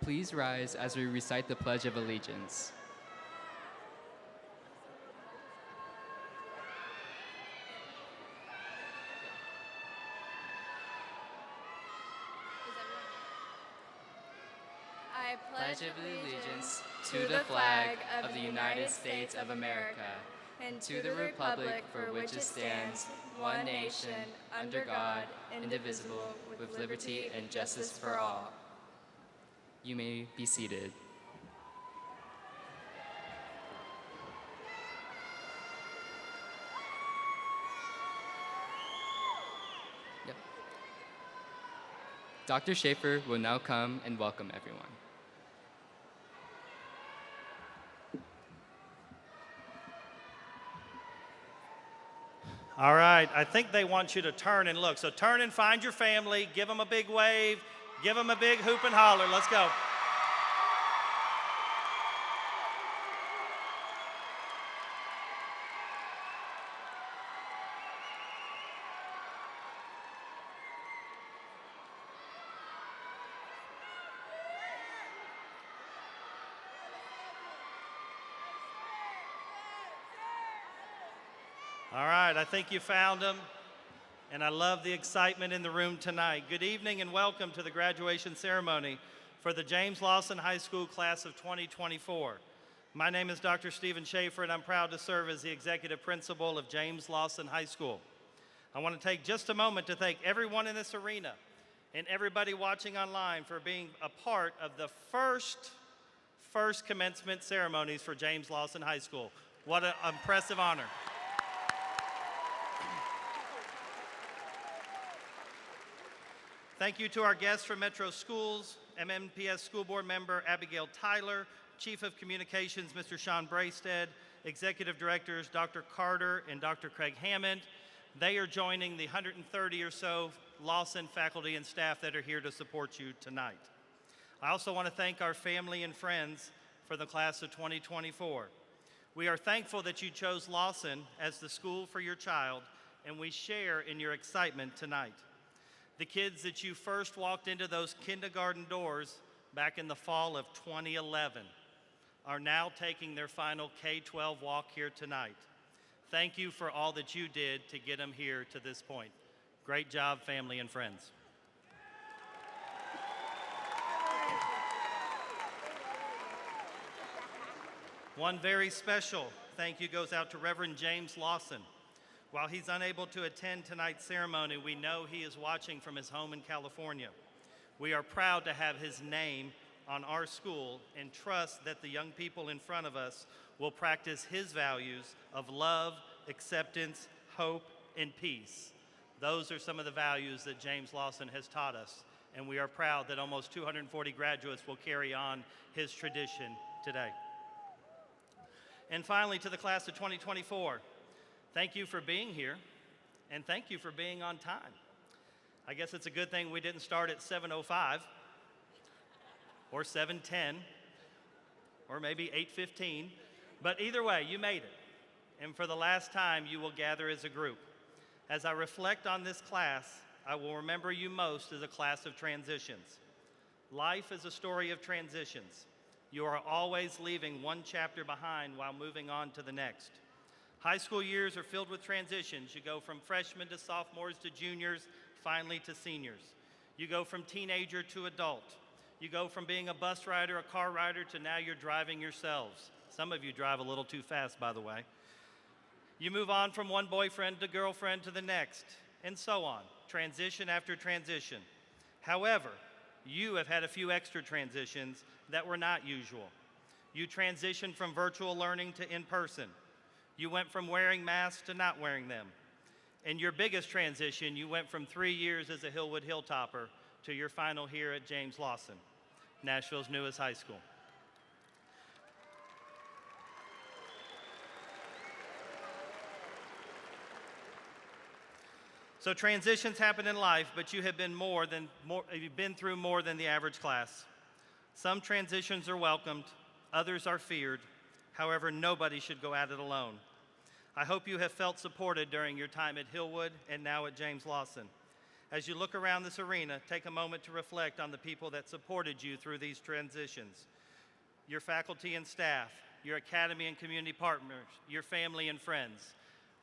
Please rise as we recite the Pledge of Allegiance. I Pledge of allegiance to the flag of the United States of America and to the republic for which it stands, one nation, under God, indivisible, with liberty and justice for all. You may be seated. Yep. Dr. Schaefer will now come and welcome everyone. All right, I think they want you to turn and look. So turn and find your family, give them a big wave, give them a big hoop and holler. Let's go. All right, I think you found them, and I love the excitement in the room tonight. Good evening and welcome to the graduation ceremony for the James Lawson High School class of 2024. My name is Dr. Stephen Schaefer, and I'm proud to serve as the executive principal of James Lawson High School. I want to take just a moment to thank everyone in this arena and everybody watching online for being a part of the first commencement ceremonies for James Lawson High School. What an impressive honor. Thank you to our guests from Metro Schools, MMPS School Board Member Abigail Tyler, Chief of Communications Mr. Sean Braystead, Executive Directors Dr. Carter and Dr. Craig Hammond. They are joining the 130 or so Lawson faculty and staff that are here to support you tonight. I also want to thank our family and friends for the class of 2024. We are thankful that you chose Lawson as the school for your child, and we share in your excitement tonight. The kids that you first walked into those kindergarten doors back in the fall of 2011 are now taking their final K-12 walk here tonight. Thank you for all that you did to get them here to this point. Great job, family and friends. One very special thank you goes out to Reverend James Lawson. While he's unable to attend tonight's ceremony, we know he is watching from his home in California. We are proud to have his name on our school and trust that the young people in front of us will practice his values of love, acceptance, hope, and peace. Those are some of the values that James Lawson has taught us, and we are proud that almost 240 graduates will carry on his tradition today. And finally, to the class of 2024, thank you for being here, and thank you for being on time. I guess it's a good thing we didn't start at 7:05 or 7:10 or maybe 8:15, but either way, you made it. And for the last time, you will gather as a group. As I reflect on this class, I will remember you most as a class of transitions. Life is a story of transitions. You are always leaving one chapter behind while moving on to the next. High school years are filled with transitions. You go from freshmen to sophomores to juniors, finally to seniors. You go from teenager to adult. You go from being a bus rider, a car rider, to now you're driving yourselves. Some of you drive a little too fast, by the way. You move on from one boyfriend to girlfriend to the next, and so on, transition after transition. However, you have had a few extra transitions that were not usual. You transitioned from virtual learning to in-person. You went from wearing masks to not wearing them. And your biggest transition, you went from 3 years as a Hillwood Hilltopper to your final here at James Lawson, Nashville's newest high school. So transitions happen in life, but you have you've been through more than the average class. Some transitions are welcomed, others are feared. However, nobody should go at it alone. I hope you have felt supported during your time at Hillwood and now at James Lawson. As you look around this arena, take a moment to reflect on the people that supported you through these transitions. Your faculty and staff, your academy and community partners, your family and friends.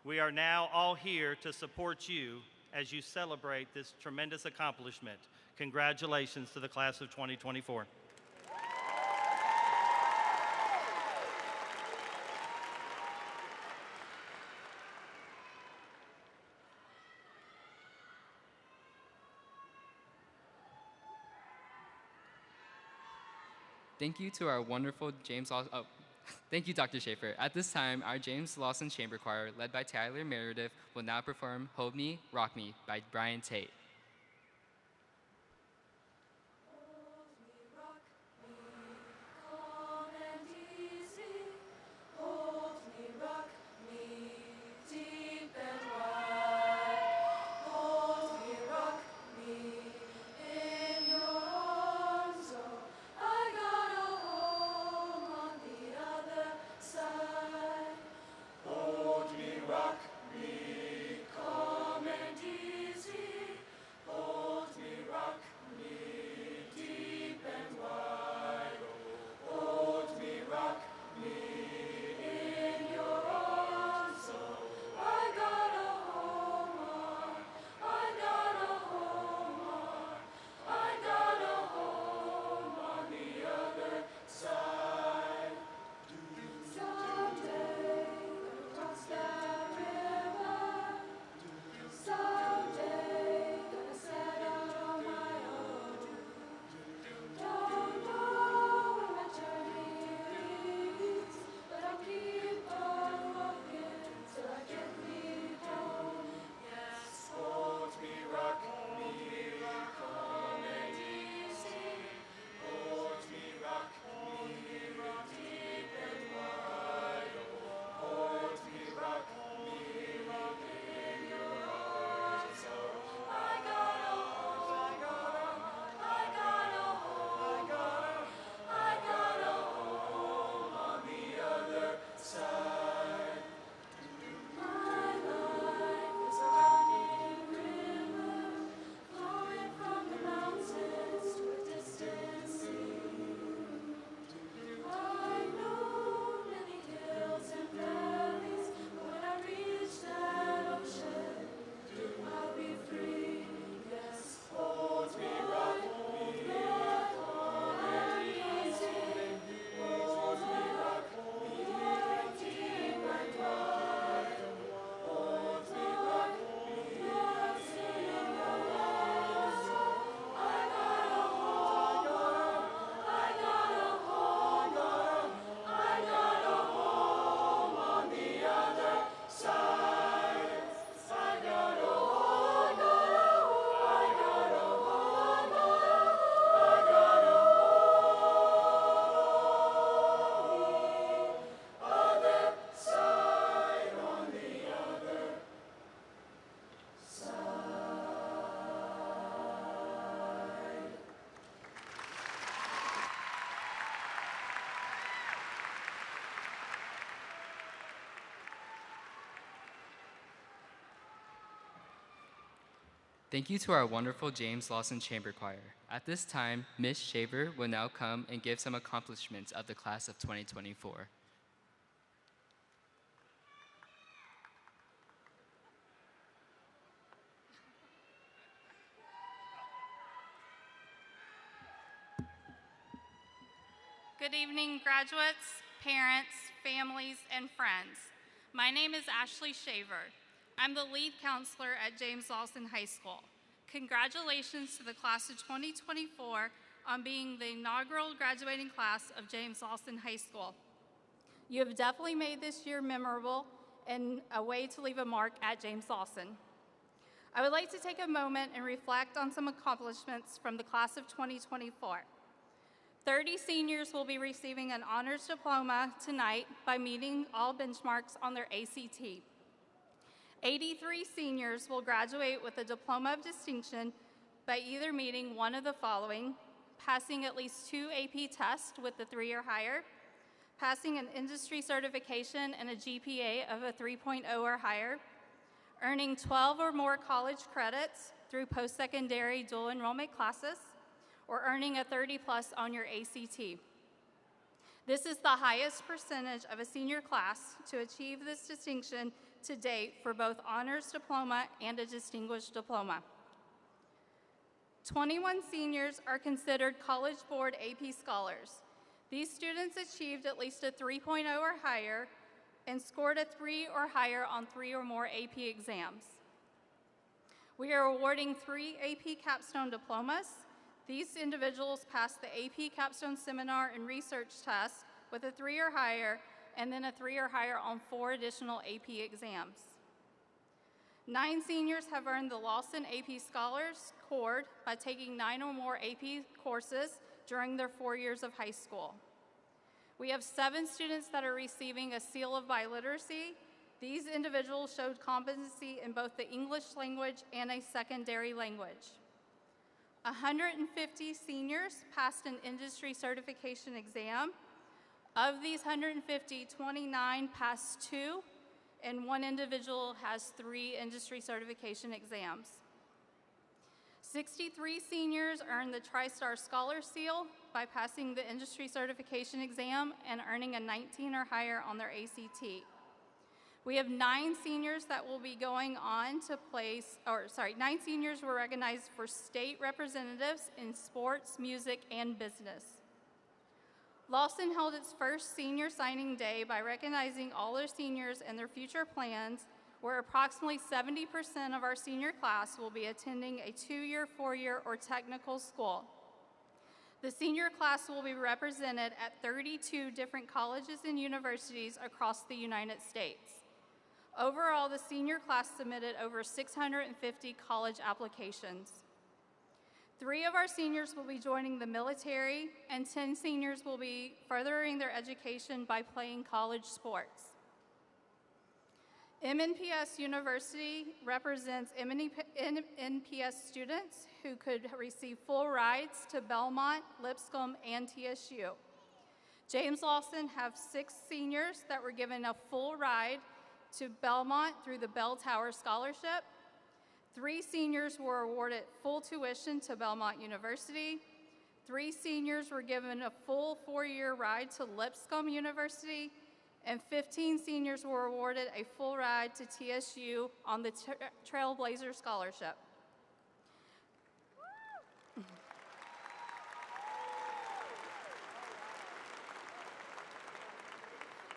We are now all here to support you as you celebrate this tremendous accomplishment. Congratulations to the class of 2024. Thank you to our wonderful James Lawson. Oh, thank you, Dr. Schaefer. At this time, our James Lawson Chamber Choir, led by Tyler Meredith, will now perform Hold Me, Rock Me by Brian Tate. Thank you to our wonderful James Lawson Chamber Choir. At this time, Ms. Shaver will now come and give some accomplishments of the class of 2024. Good evening, graduates, parents, families, and friends. My name is Ashley Shaver. I'm the lead counselor at James Lawson High School. Congratulations to the class of 2024 on being the inaugural graduating class of James Lawson High School. You have definitely made this year memorable and a way to leave a mark at James Lawson. I would like to take a moment and reflect on some accomplishments from the class of 2024. 30 seniors will be receiving an honors diploma tonight by meeting all benchmarks on their ACT. 83 seniors will graduate with a diploma of distinction by either meeting one of the following: passing at least 2 AP tests with a 3 or higher, passing an industry certification and a GPA of a 3.0 or higher, earning 12 or more college credits, through post-secondary dual enrollment classes or earning a 30 plus on your ACT. This is the highest percentage of a senior class to achieve this distinction to date for both honors diploma and a distinguished diploma. 21 seniors are considered College Board AP Scholars. These students achieved at least a 3.0 or higher and scored a 3 or higher on 3 or more AP exams. We are awarding 3 AP Capstone diplomas. These individuals passed the AP Capstone Seminar and Research Test with a 3 or higher, and then a 3 or higher on 4 additional AP exams. 9 seniors have earned the Lawson AP Scholars Cord by taking 9 or more AP courses during their 4 years of high school. We have 7 students that are receiving a Seal of Biliteracy. These individuals showed competency in both the English language and a secondary language. 150 seniors passed an industry certification exam. Of these 150, 29 passed 2, and 1 individual has 3 industry certification exams. 63 seniors earned the TriStar Scholar Seal by passing the industry certification exam and earning a 19 or higher on their ACT. We have 9 seniors that will be going on to 9 seniors were recognized for state representatives in sports, music, and business. Lawson held its first senior signing day by recognizing all their seniors and their future plans, where approximately 70% of our senior class will be attending a 2-year, 4-year, or technical school. The senior class will be represented at 32 different colleges and universities across the United States. Overall, the senior class submitted over 650 college applications. 3 of our seniors will be joining the military, and 10 seniors will be furthering their education by playing college sports. MNPS University represents MNPS students who could receive full rides to Belmont, Lipscomb, and TSU. James Lawson have 6 seniors that were given a full ride to Belmont through the Bell Tower Scholarship. 3 seniors were awarded full tuition to Belmont University. 3 seniors were given a full 4-year ride to Lipscomb University, and 15 seniors were awarded a full ride to TSU on the Trailblazer Scholarship.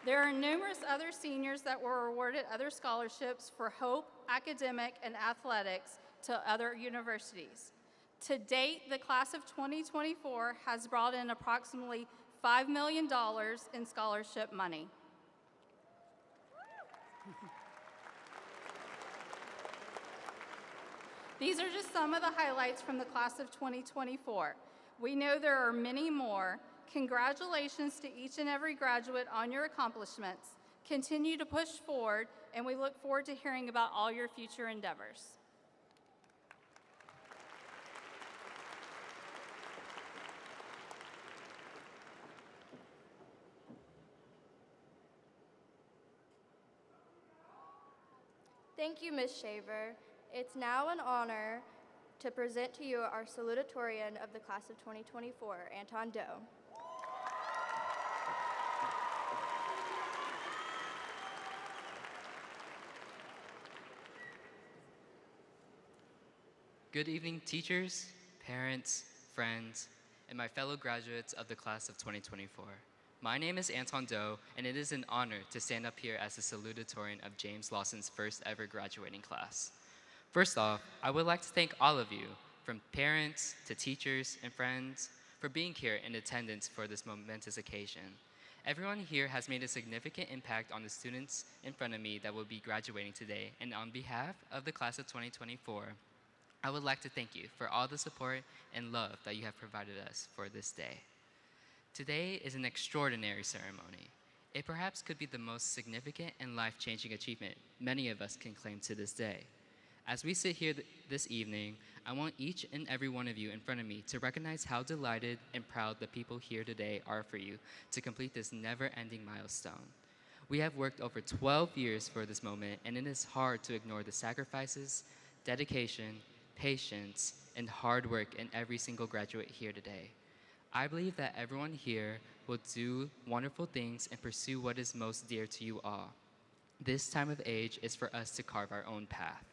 There are numerous other seniors that were awarded other scholarships for Hope, academic, and athletics to other universities. To date, the class of 2024 has brought in approximately $5 million in scholarship money. These are just some of the highlights from the class of 2024. We know there are many more. Congratulations to each and every graduate on your accomplishments. Continue to push forward, and we look forward to hearing about all your future endeavors. Thank you, Ms. Shaver. It's now an honor to present to you our salutatorian of the class of 2024, Anton Doe. Good evening, teachers, parents, friends, and my fellow graduates of the class of 2024. My name is Anton Doe, and it is an honor to stand up here as the salutatorian of James Lawson's first ever graduating class. First off, I would like to thank all of you, from parents to teachers and friends, for being here in attendance for this momentous occasion. Everyone here has made a significant impact on the students in front of me that will be graduating today, and on behalf of the class of 2024, I would like to thank you for all the support and love that you have provided us for this day. Today is an extraordinary ceremony. It perhaps could be the most significant and life-changing achievement many of us can claim to this day. As we sit here this evening, I want each and every one of you in front of me to recognize how delighted and proud the people here today are for you to complete this never-ending milestone. We have worked over 12 years for this moment, and it is hard to ignore the sacrifices, dedication, patience, and hard work in every single graduate here today. I believe that everyone here will do wonderful things and pursue what is most dear to you all. This time of age is for us to carve our own path.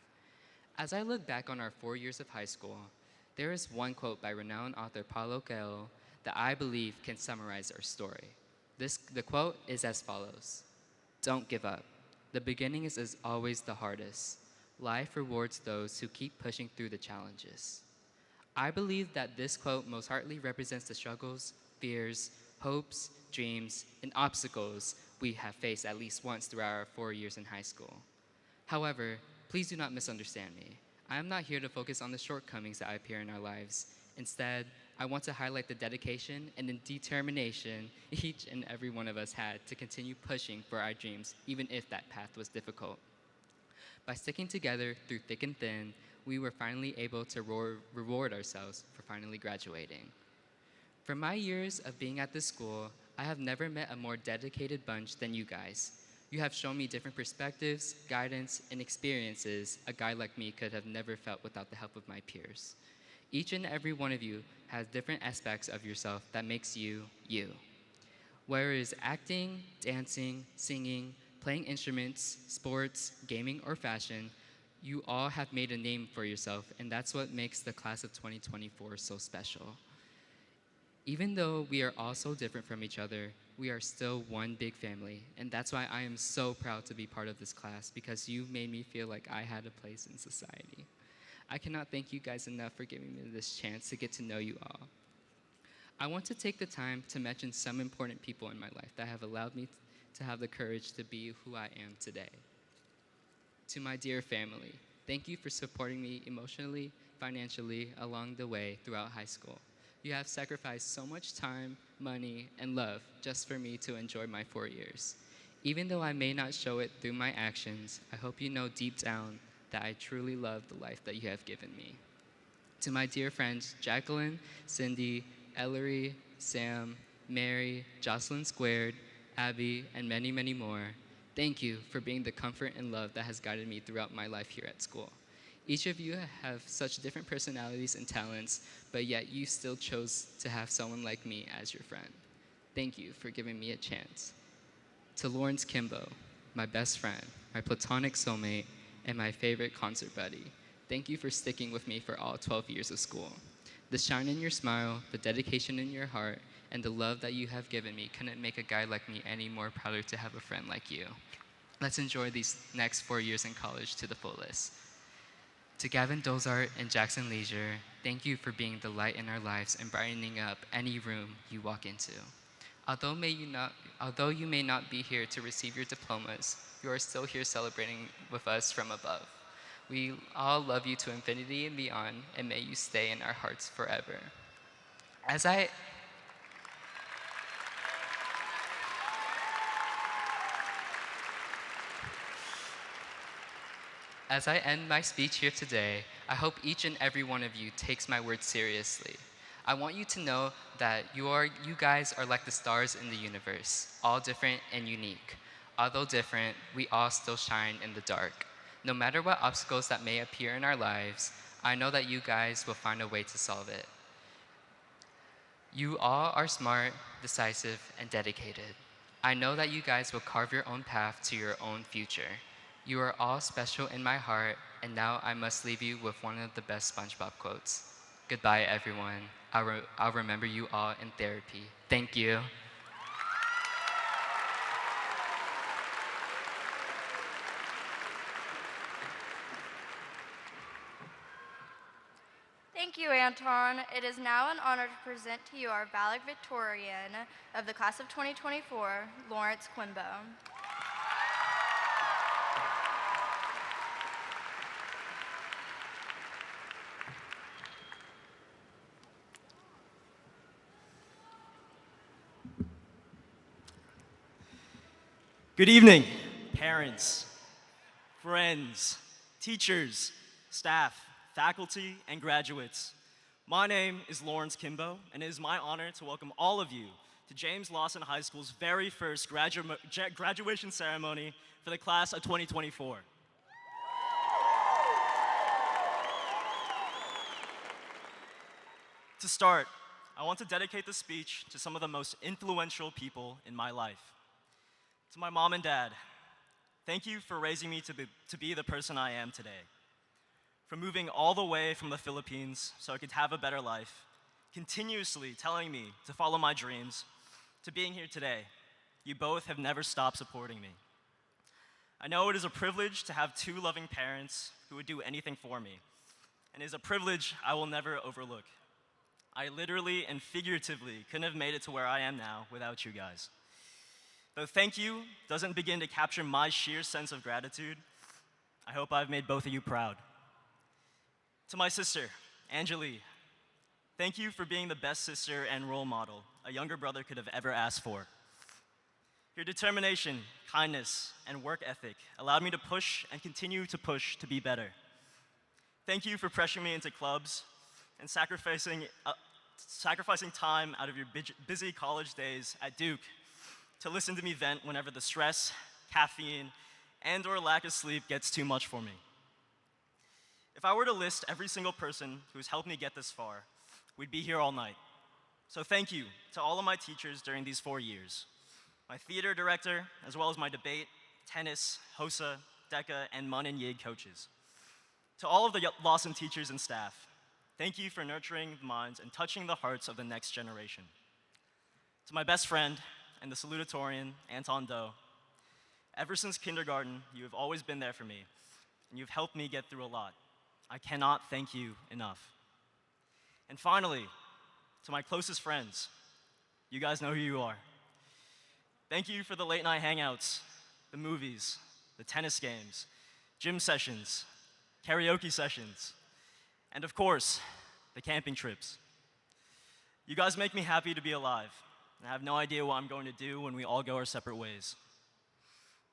As I look back on our 4 years of high school, there is one quote by renowned author Paulo Coelho that I believe can summarize our story. The quote is as follows: "Don't give up. The beginning is always the hardest. Life rewards those who keep pushing through the challenges." I believe that this quote most heartily represents the struggles, fears, hopes, dreams, and obstacles we have faced at least once throughout our 4 years in high school. However, please do not misunderstand me. I am not here to focus on the shortcomings that appear in our lives. Instead, I want to highlight the dedication and the determination each and every one of us had to continue pushing for our dreams, even if that path was difficult. By sticking together through thick and thin, we were finally able to reward ourselves for finally graduating. For my years of being at this school, I have never met a more dedicated bunch than you guys. You have shown me different perspectives, guidance, and experiences a guy like me could have never felt without the help of my peers. Each and every one of you has different aspects of yourself that makes you, you. Whether it is acting, dancing, singing, playing instruments, sports, gaming, or fashion, you all have made a name for yourself, and that's what makes the class of 2024 so special. Even though we are all so different from each other, we are still one big family, and that's why I am so proud to be part of this class, because you made me feel like I had a place in society. I cannot thank you guys enough for giving me this chance to get to know you all. I want to take the time to mention some important people in my life that have allowed me to have the courage to be who I am today. To my dear family, thank you for supporting me emotionally, financially along the way throughout high school. You have sacrificed so much time, money, and love just for me to enjoy my 4 years. Even though I may not show it through my actions, I hope you know deep down that I truly love the life that you have given me. To my dear friends, Jacqueline, Cindy, Ellery, Sam, Mary, Jocelyn Squared, Abby, and many, many more, thank you for being the comfort and love that has guided me throughout my life here at school. Each of you have such different personalities and talents, but yet you still chose to have someone like me as your friend. Thank you for giving me a chance. To Lawrence Kimbo, my best friend, my platonic soulmate, and my favorite concert buddy, thank you for sticking with me for all 12 years of school. The shine in your smile, the dedication in your heart, and the love that you have given me couldn't make a guy like me any more prouder to have a friend like you. Let's enjoy these next 4 years in college to the fullest. To Gavin Dozart and Jackson Leisure, thank you for being the light in our lives and brightening up any room you walk into. Although you may not be here to receive your diplomas, you are still here celebrating with us from above. We all love you to infinity and beyond, and may you stay in our hearts forever. As I end my speech here today, I hope each and every one of you takes my words seriously. I want you to know that you guys are like the stars in the universe, all different and unique. Although different, we all still shine in the dark. No matter what obstacles that may appear in our lives, I know that you guys will find a way to solve it. You all are smart, decisive, and dedicated. I know that you guys will carve your own path to your own future. You are all special in my heart, and now I must leave you with one of the best SpongeBob quotes. Goodbye, everyone. I'll remember you all in therapy. Thank you. Thank you, Anton. It is now an honor to present to you our valedictorian of the class of 2024, Lawrence Quimbo. Good evening, parents, friends, teachers, staff, faculty, and graduates. My name is Lawrence Kimbo, and it is my honor to welcome all of you to James Lawson High School's very first graduation ceremony for the class of 2024. To start, I want to dedicate this speech to some of the most influential people in my life. To my mom and dad, thank you for raising me to be the person I am today. For moving all the way from the Philippines so I could have a better life, continuously telling me to follow my dreams, to being here today, you both have never stopped supporting me. I know it is a privilege to have two loving parents who would do anything for me, and it is a privilege I will never overlook. I literally and figuratively couldn't have made it to where I am now without you guys. Though thank you doesn't begin to capture my sheer sense of gratitude, I hope I've made both of you proud. To my sister, Anjali, thank you for being the best sister and role model a younger brother could have ever asked for. Your determination, kindness, and work ethic allowed me to push and continue to push to be better. Thank you for pressuring me into clubs and sacrificing time out of your busy college days at Duke to listen to me vent whenever the stress, caffeine, and/or lack of sleep gets too much for me. If I were to list every single person who has helped me get this far, we'd be here all night. So thank you to all of my teachers during these 4 years. My theater director, as well as my debate, tennis, HOSA, DECA, and MUN and YIG coaches. To all of the Lawson teachers and staff, thank you for nurturing the minds and touching the hearts of the next generation. To my best friend and the salutatorian, Anton Doe, ever since kindergarten, you have always been there for me, and you've helped me get through a lot. I cannot thank you enough. And finally, to my closest friends, you guys know who you are. Thank you for the late night hangouts, the movies, the tennis games, gym sessions, karaoke sessions, and of course, the camping trips. You guys make me happy to be alive, and I have no idea what I'm going to do when we all go our separate ways.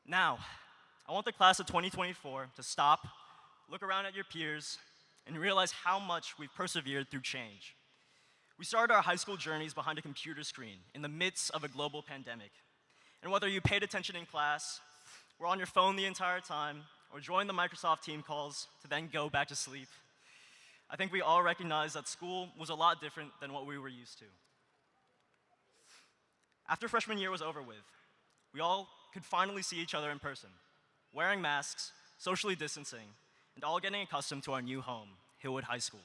Now, I want the class of 2024 to stop, look around at your peers, and realize how much we've persevered through change. We started our high school journeys behind a computer screen in the midst of a global pandemic. And whether you paid attention in class, were on your phone the entire time, or joined the Microsoft team calls to then go back to sleep, I think we all recognize that school was a lot different than what we were used to. After freshman year was over with, we all could finally see each other in person, wearing masks, socially distancing, and all getting accustomed to our new home, Hillwood High School.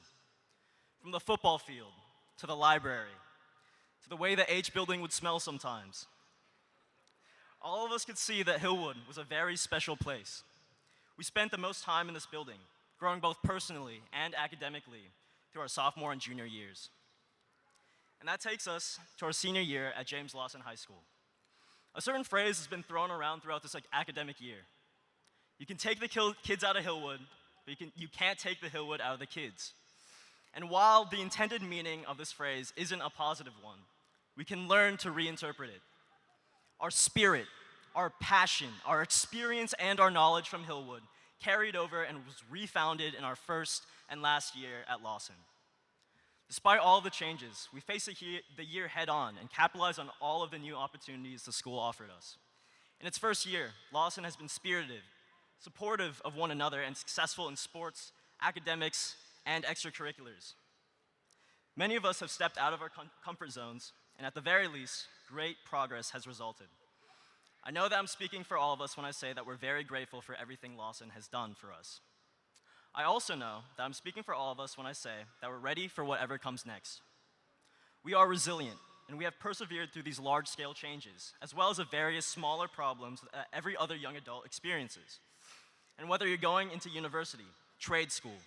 From the football field, to the library, to the way the H building would smell sometimes. All of us could see that Hillwood was a very special place. We spent the most time in this building, growing both personally and academically through our sophomore and junior years. And that takes us to our senior year at James Lawson High School. A certain phrase has been thrown around throughout this academic year. You can take the kids out of Hillwood, but you can't take the Hillwood out of the kids. And while the intended meaning of this phrase isn't a positive one, we can learn to reinterpret it. Our spirit, our passion, our experience, and our knowledge from Hillwood carried over and was refounded in our first and last year at Lawson. Despite all the changes, we faced the year head on and capitalized on all of the new opportunities the school offered us. In its first year, Lawson has been spirited, supportive of one another, and successful in sports, academics, and extracurriculars. Many of us have stepped out of our comfort zones, and at the very least, great progress has resulted. I know that I'm speaking for all of us when I say that we're very grateful for everything Lawson has done for us. I also know that I'm speaking for all of us when I say that we're ready for whatever comes next. We are resilient, and we have persevered through these large-scale changes, as well as the various smaller problems that every other young adult experiences. And whether you're going into university, trade school,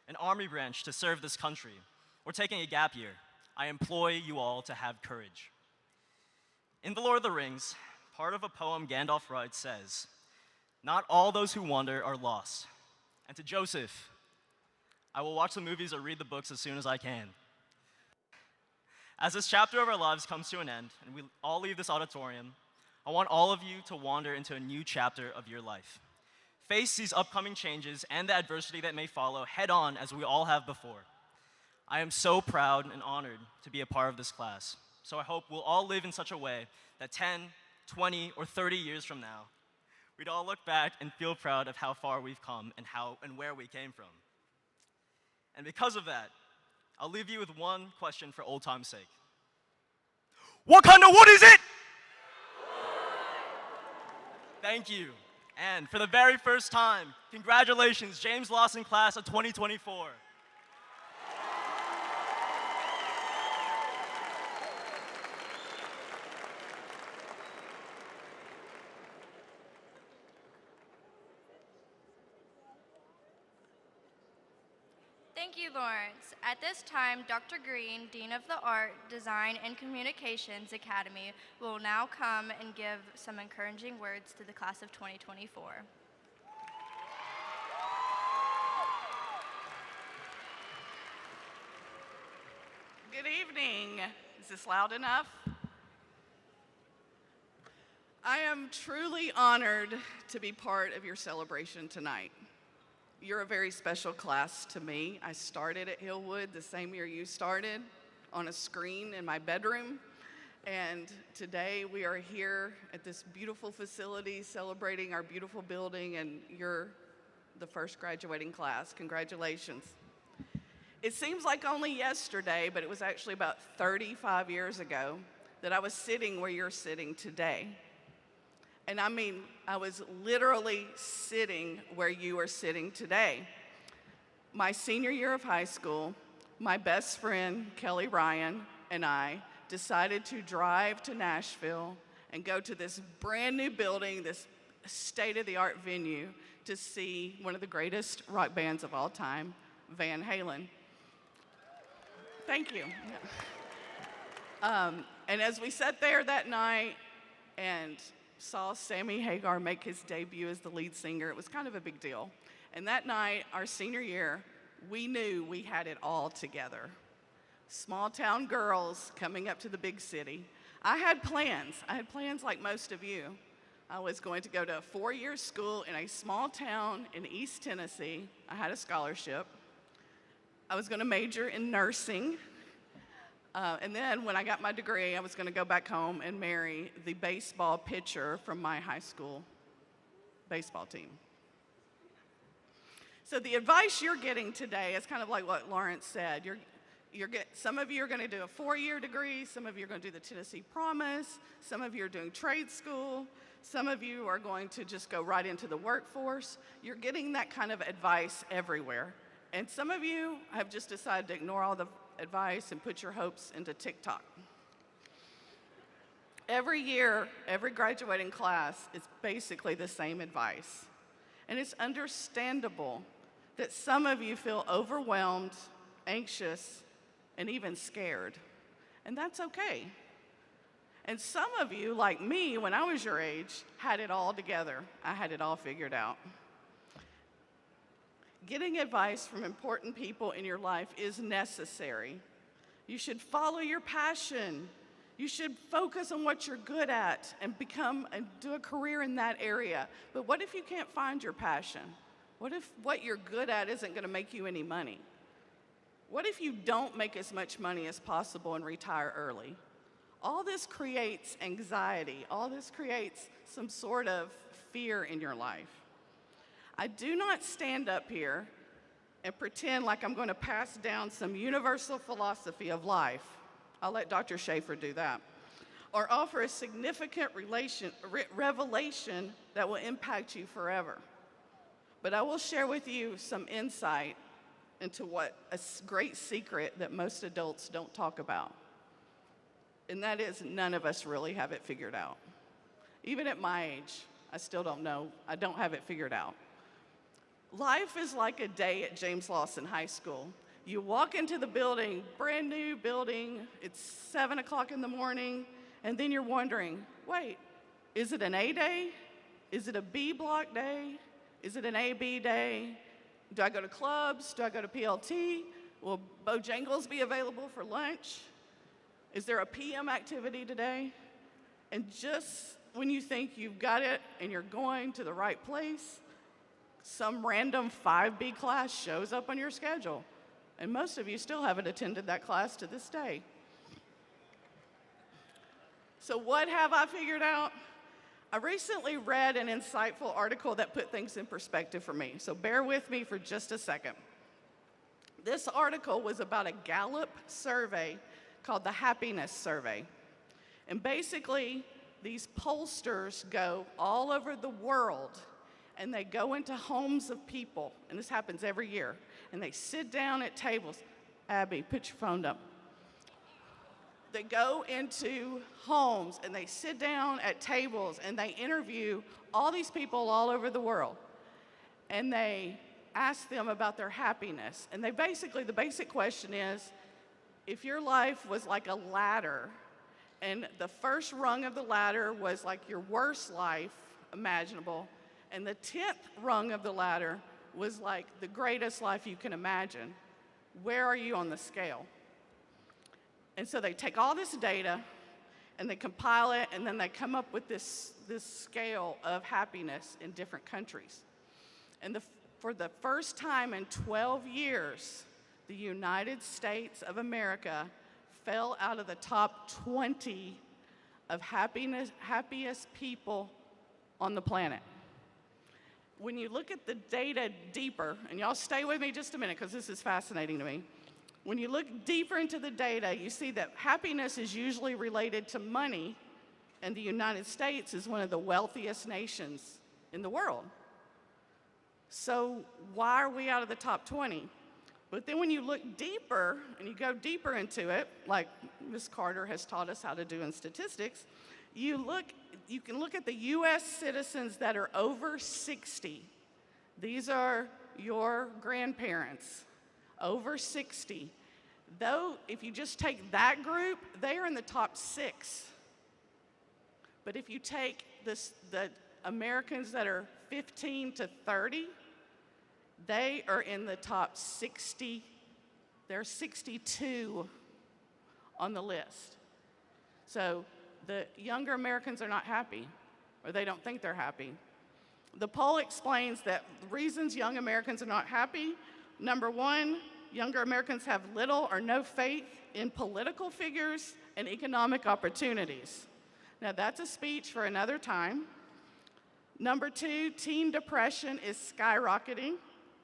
an army branch to serve this country, or taking a gap year, I implore you all to have courage. In The Lord of the Rings, part of a poem Gandalf writes says, "Not all those who wander are lost." And to Joseph, I will watch the movies or read the books as soon as I can. As this chapter of our lives comes to an end, and we all leave this auditorium, I want all of you to wander into a new chapter of your life. Face these upcoming changes and the adversity that may follow head on as we all have before. I am so proud and honored to be a part of this class. So I hope we'll all live in such a way that 10, 20, or 30 years from now, we'd all look back and feel proud of how far we've come and where we came from. And because of that, I'll leave you with one question for old time's sake. What kind of wood is it? Thank you. And for the very first time, congratulations, James Lawson class of 2024. Thank you, Lawrence. At this time, Dr. Green, Dean of the Art, Design, and Communications Academy, will now come and give some encouraging words to the class of 2024. Good evening. Is this loud enough? I am truly honored to be part of your celebration tonight. You're a very special class to me. I started at Hillwood the same year you started, on a screen in my bedroom. And today we are here at this beautiful facility celebrating our beautiful building, and you're the first graduating class. Congratulations. It seems like only yesterday, but it was actually about 35 years ago that I was sitting where you're sitting today. And I mean, I was literally sitting where you are sitting today. My senior year of high school, my best friend, Kelly Ryan, and I decided to drive to Nashville and go to this brand new building, this state-of-the-art venue, to see one of the greatest rock bands of all time, Van Halen. Thank you. And as we sat there that night and saw Sammy Hagar make his debut as the lead singer, it was kind of a big deal. And that night, our senior year, we knew we had it all together. Small town girls coming up to the big city. I had plans. I had plans like most of you. I was going to go to a 4-year school in a small town in East Tennessee. I had a scholarship. I was going to major in nursing. And then when I got my degree, I was going to go back home and marry the baseball pitcher from my high school baseball team. So the advice you're getting today is kind of like what Lawrence said. Some of you are going to do a 4-year degree. Some of you are going to do the Tennessee Promise. Some of you are doing trade school. Some of you are going to just go right into the workforce. You're getting that kind of advice everywhere. And some of you have just decided to ignore all the advice and put your hopes into TikTok. Every year, every graduating class is basically the same advice. And it's understandable that some of you feel overwhelmed, anxious, and even scared. And that's okay. And some of you, like me, when I was your age, had it all together. I had it all figured out. Getting advice from important people in your life is necessary. You should follow your passion. You should focus on what you're good at and do a career in that area. But what if you can't find your passion? What if what you're good at isn't going to make you any money? What if you don't make as much money as possible and retire early? All this creates anxiety. All this creates some sort of fear in your life. I do not stand up here and pretend like I'm going to pass down some universal philosophy of life. I'll let Dr. Schaefer do that. Or offer a significant revelation that will impact you forever. But I will share with you some insight into what a great secret that most adults don't talk about. And that is, none of us really have it figured out. Even at my age, I still don't know. I don't have it figured out. Life is like a day at James Lawson High School. You walk into the building, brand new building, it's 7 o'clock in the morning, and then you're wondering, wait, is it an A day? Is it a B block day? Is it an AB day? Do I go to clubs? Do I go to PLT? Will Bojangles be available for lunch? Is there a PM activity today? And just when you think you've got it and you're going to the right place, some random 5B class shows up on your schedule. And most of you still haven't attended that class to this day. So what have I figured out? I recently read an insightful article that put things in perspective for me. So bear with me for just a second. This article was about a Gallup survey called the Happiness Survey. And basically, these pollsters go all over the world and they go into homes of people, and this happens every year, and they sit down at tables. Abby, put your phone up. They go into homes and they sit down at tables and they interview all these people all over the world. And they ask them about their happiness. And the basic question is, if your life was like a ladder, and the first rung of the ladder was like your worst life imaginable, and the 10th rung of the ladder was like the greatest life you can imagine, where are you on the scale? And so they take all this data and they compile it, and then they come up with this scale of happiness in different countries. And for the first time in 12 years, the United States of America fell out of the top 20 of happiest people on the planet. When you look at the data deeper, and y'all stay with me just a minute because this is fascinating to me. When you look deeper into the data, you see that happiness is usually related to money, and the United States is one of the wealthiest nations in the world. So why are we out of the top 20? But then when you look deeper, and you go deeper into it, like Ms. Carter has taught us how to do in statistics, you can look at the US citizens that are over 60. These are your grandparents, over 60. Though, if you just take that group, they are in the top 6. But if you take the Americans that are 15 to 30, they are in the top 60. They're 62 on the list. So the younger Americans are not happy, or they don't think they're happy. The poll explains that the reasons young Americans are not happy: number one, younger Americans have little or no faith in political figures and economic opportunities. Now, that's a speech for another time. Number two, teen depression is skyrocketing.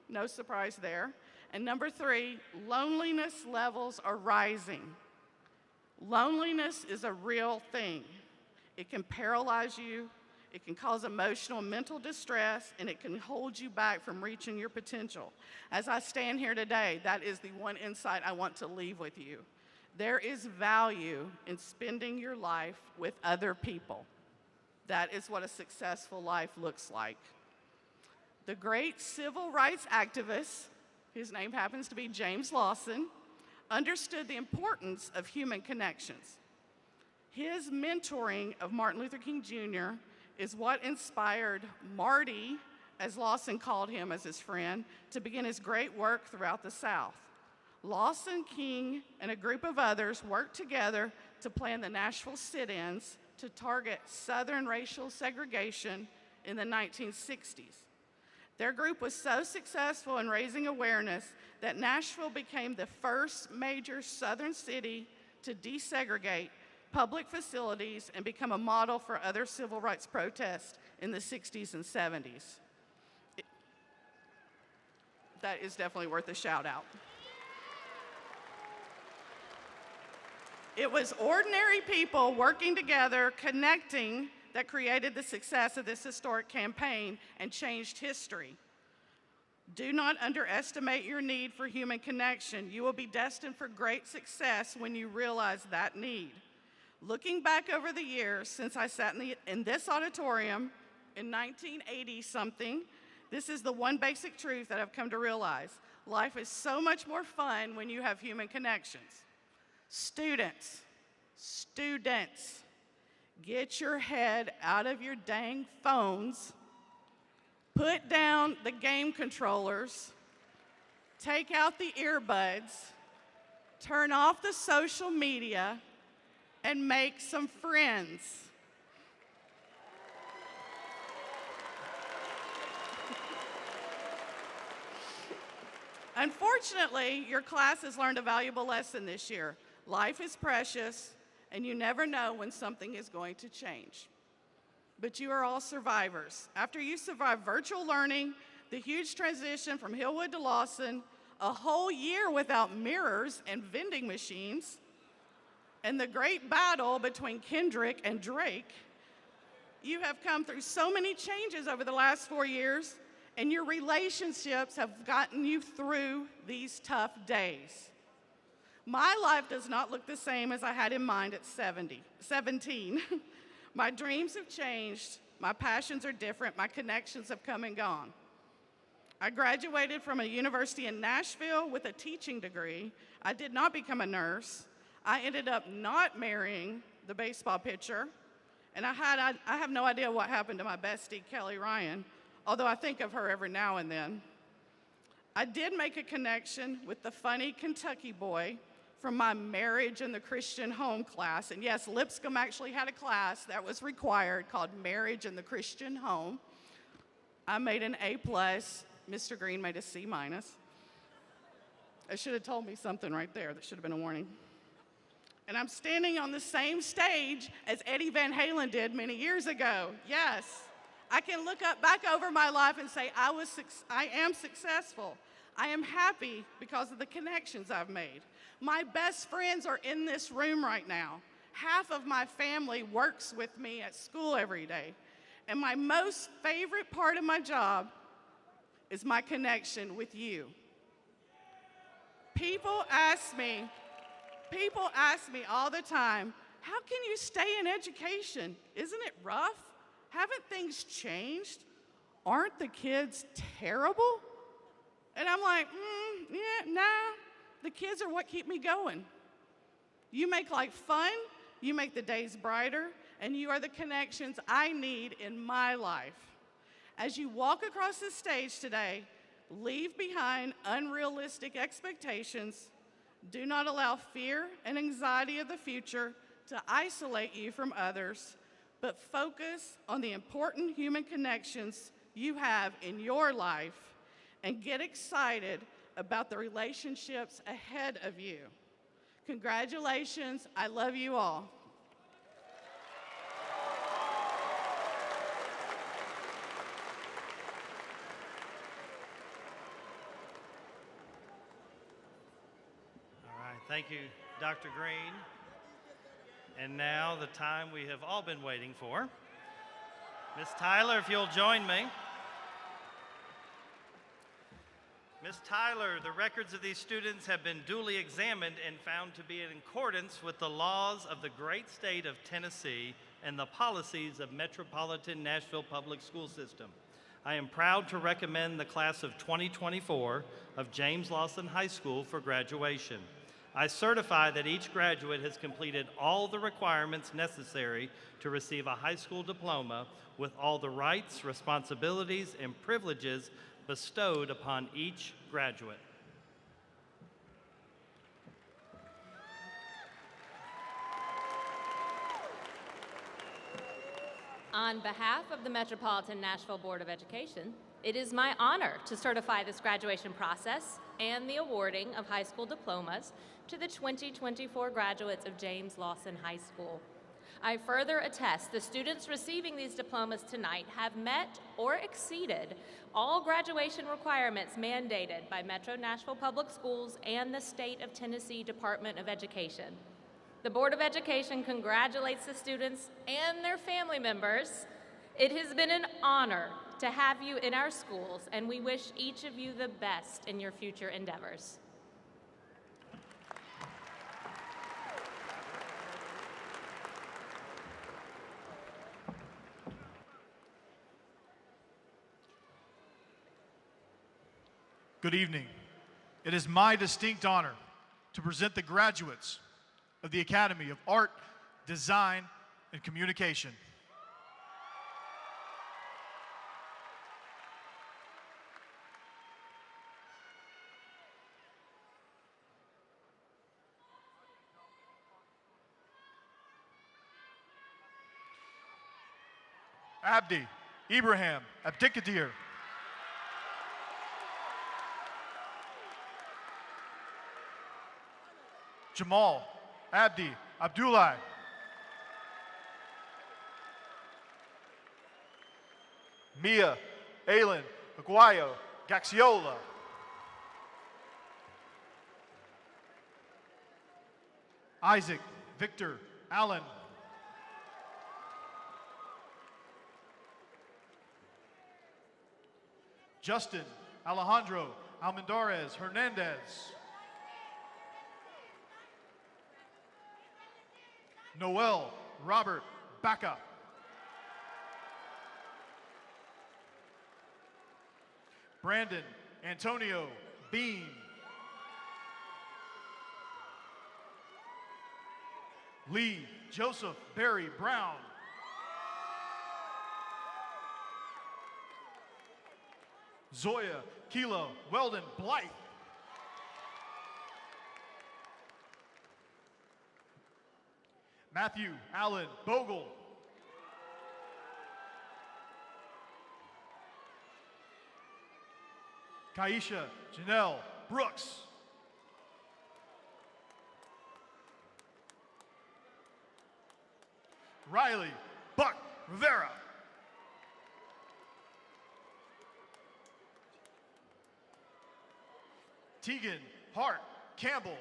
No surprise there. And number three, loneliness levels are rising. Loneliness is a real thing. It can paralyze you, it can cause emotional and mental distress, and it can hold you back from reaching your potential. As I stand here today, that is the one insight I want to leave with you. There is value in spending your life with other people. That is what a successful life looks like. The great civil rights activist, his name happens to be James Lawson, understood the importance of human connections. His mentoring of Martin Luther King Jr. is what inspired Marty, as Lawson called him as his friend, to begin his great work throughout the South. Lawson, King, and a group of others worked together to plan the Nashville sit-ins to target Southern racial segregation in the 1960s. Their group was so successful in raising awareness that Nashville became the first major Southern city to desegregate public facilities and become a model for other civil rights protests in the 60s and 70s. That is definitely worth a shout out. It was ordinary people working together, connecting, that created the success of this historic campaign and changed history. Do not underestimate your need for human connection. You will be destined for great success when you realize that need. Looking back over the years since I sat in this auditorium in 1980-something, this is the one basic truth that I've come to realize. Life is so much more fun when you have human connections. Students, get your head out of your dang phones, put down the game controllers, take out the earbuds, turn off the social media, and make some friends. Unfortunately, your class has learned a valuable lesson this year. Life is precious, and you never know when something is going to change. But you are all survivors. After you survive virtual learning, the huge transition from Hillwood to Lawson, a whole year without mirrors and vending machines, and the great battle between Kendrick and Drake. You have come through so many changes over the last 4 years, and your relationships have gotten you through these tough days. My life does not look the same as I had in mind at 17. My dreams have changed, my passions are different, my connections have come and gone. I graduated from a university in Nashville with a teaching degree. I did not become a nurse. I ended up not marrying the baseball pitcher, and I have no idea what happened to my bestie, Kelly Ryan, although I think of her every now and then. I did make a connection with the funny Kentucky boy from my Marriage in the Christian Home class. And yes, Lipscomb actually had a class that was required called Marriage in the Christian Home. I made an A+, Mr. Green made a C-. It should have told me something right there. That should have been a warning. And I'm standing on the same stage as Eddie Van Halen did many years ago. Yes, I can look back over my life and say I am successful. I am happy because of the connections I've made. My best friends are in this room right now. Half of my family works with me at school every day. And my most favorite part of my job is my connection with you. People ask me all the time, how can you stay in education? Isn't it rough? Haven't things changed? Aren't the kids terrible? And I'm like, yeah, nah, the kids are what keep me going. You make life fun, you make the days brighter, and you are the connections I need in my life. As you walk across the stage today, leave behind unrealistic expectations. Do not allow fear and anxiety of the future to isolate you from others, but focus on the important human connections you have in your life and get excited about the relationships ahead of you. Congratulations, I love you all. Thank you, Dr. Green. And now the time we have all been waiting for. Ms. Tyler, if you'll join me. Ms. Tyler, the records of these students have been duly examined and found to be in accordance with the laws of the great state of Tennessee and the policies of Metropolitan Nashville Public School System. I am proud to recommend the class of 2024 of James Lawson High School for graduation. I certify that each graduate has completed all the requirements necessary to receive a high school diploma with all the rights, responsibilities, and privileges bestowed upon each graduate. On behalf of the Metropolitan Nashville Board of Education, it is my honor to certify this graduation process and the awarding of high school diplomas to the 2024 graduates of James Lawson High School. I further attest the students receiving these diplomas tonight have met or exceeded all graduation requirements mandated by Metro Nashville Public Schools and the State of Tennessee Department of Education. The Board of Education congratulates the students and their family members. It has been an honor to have you in our schools, and we wish each of you the best in your future endeavors. Good evening. It is my distinct honor to present the graduates of the Academy of Art, Design, and Communication. Abdi Ibrahim Abdikadir. Jamal Abdi Abdullah. Mia Aylin Aguayo Gaxiola. Isaac Victor Allen. Justin Alejandro Almendarez Hernandez. Noel Robert Baca. Brandon Antonio Bean. Lee Joseph Barry Brown. Zoya Kilo Weldon Blythe. Matthew Allen Bogle. Kaisha Janelle Brooks. Riley Buck Rivera. Tegan Hart Campbell.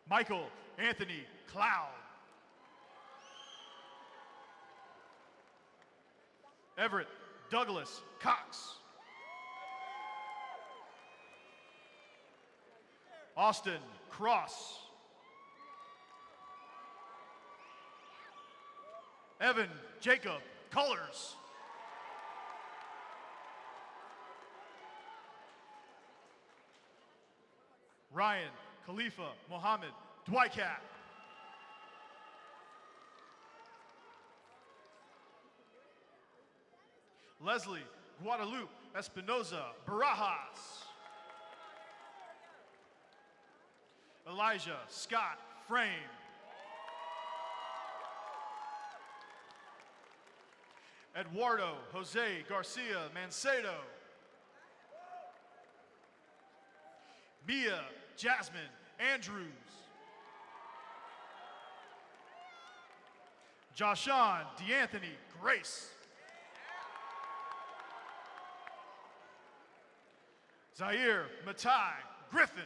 Michael Anthony Cloud. Everett Douglas Cox. Austin Cross. Evan Jacob Colors. Ryan Khalifa Mohammed Dwicat. Leslie Guadalupe Espinoza Barajas. Elijah Scott Frame. Eduardo Jose Garcia Mancedo. Mia Jasmine Andrews. Joshawn DeAnthony Grace. Zaire Matai Griffin.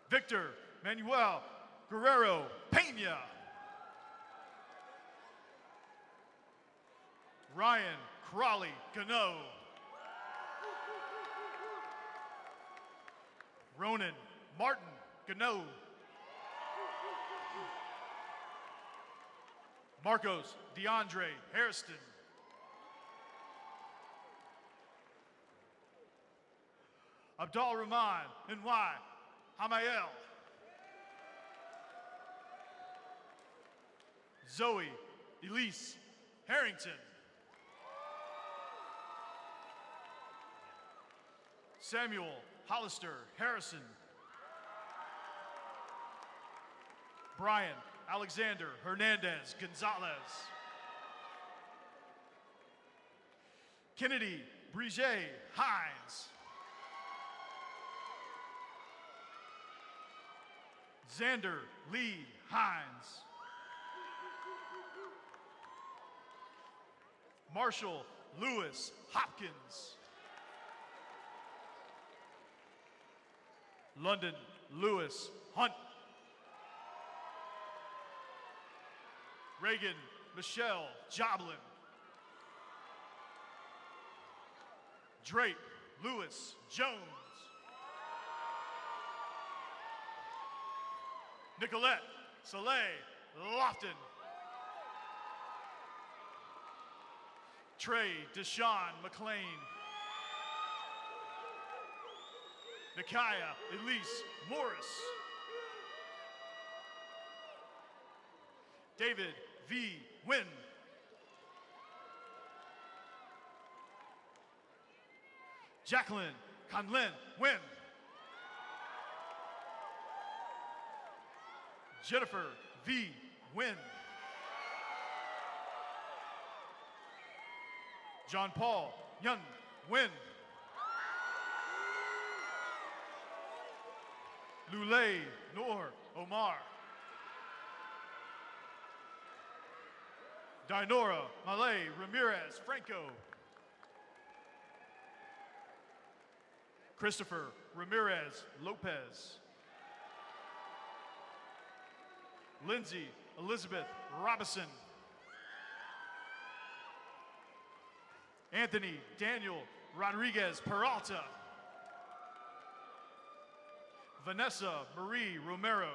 Victor Manuel Guerrero Pena. Ryan Crawley Gano. Ronan Martin Gano. Marcos DeAndre Hairston. Abdul Rahman N.Y. Hamael. Zoe Elise Harrington. Samuel Hollister Harrison. Brian Alexander Hernandez Gonzalez. Kennedy Brige Hines. Xander Lee Hines. Marshall Lewis Hopkins. London Lewis Hunt. Reagan Michelle Joblin. Drake Lewis Jones. Nicolette Soleil Lofton. Trey Deshaun McLean. Nikaya Elise Morris. David V. Wynn. Jacqueline Conlin Wynn. Jennifer V. Wynn. John Paul Young Wynn. Lulay Noor Omar. Dinora Malay Ramirez Franco. Christopher Ramirez Lopez. Lindsay Elizabeth Robinson. Anthony Daniel Rodriguez Peralta. Vanessa Marie Romero.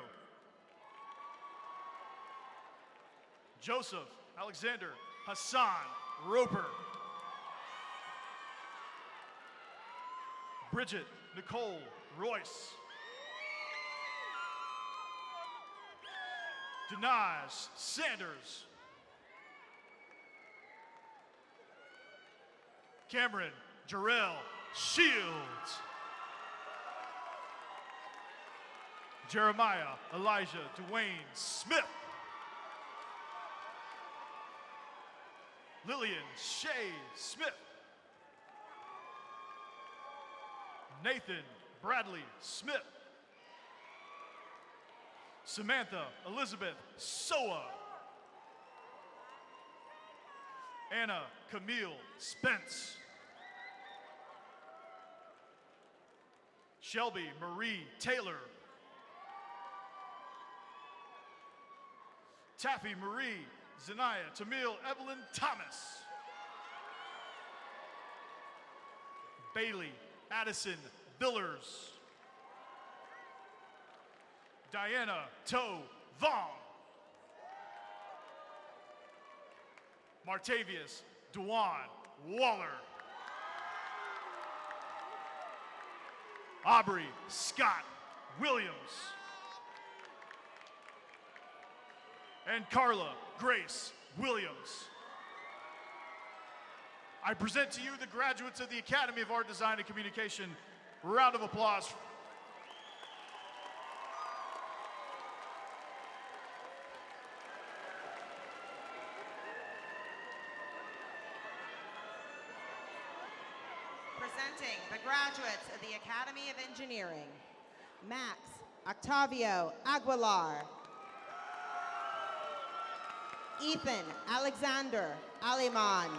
Joseph Alexander Hassan Roper. Bridget Nicole Royce. Denaj Sanders. Cameron Jarrell Shields. Jeremiah Elijah Dwayne Smith. Lillian Shay Smith. Nathan Bradley Smith. Samantha Elizabeth Soa. Anna Camille Spence. Shelby Marie Taylor. Taffy Marie Zanaya Tamil Evelyn Thomas. Bailey Addison Billers. Diana Toe Vong. Martavius Dewan Waller. Aubrey Scott Williams. And Carla Grace Williams. I present to you the graduates of the Academy of Art, Design, and Communication. Round of applause. Presenting the graduates of the Academy of Engineering, Max Octavio Aguilar. Ethan Alexander Aliman.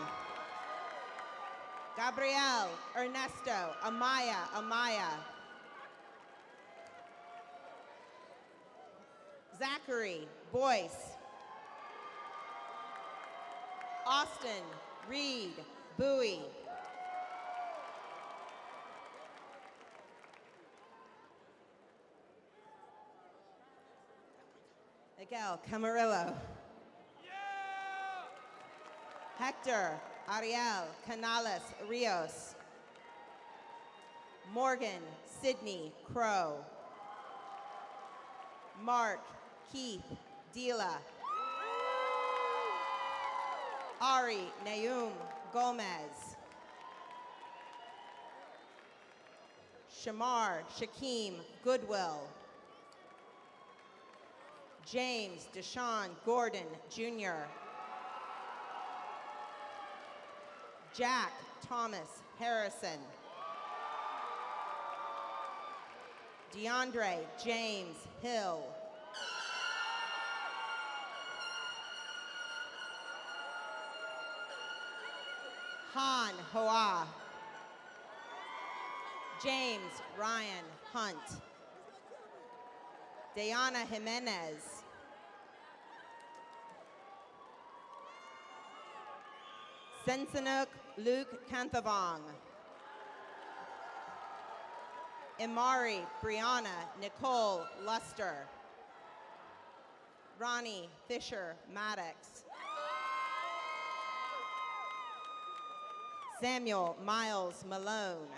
Gabriel Ernesto Amaya. Zachary Boyce. Austin Reed Bowie. Miguel Camarillo. Hector Ariel Canales Rios. Morgan Sidney Crow. Mark Keith Dila. Ari Naum Gomez. Shamar Shakim Goodwill. James Deshaun Gordon Jr. Jack Thomas Harrison. DeAndre James Hill. Han Hoa. James Ryan Hunt. Diana Jimenez. Sensanuk Luke Kanthavong. Imari Brianna Nicole Luster. Ronnie Fisher Maddox. Samuel Miles Malone.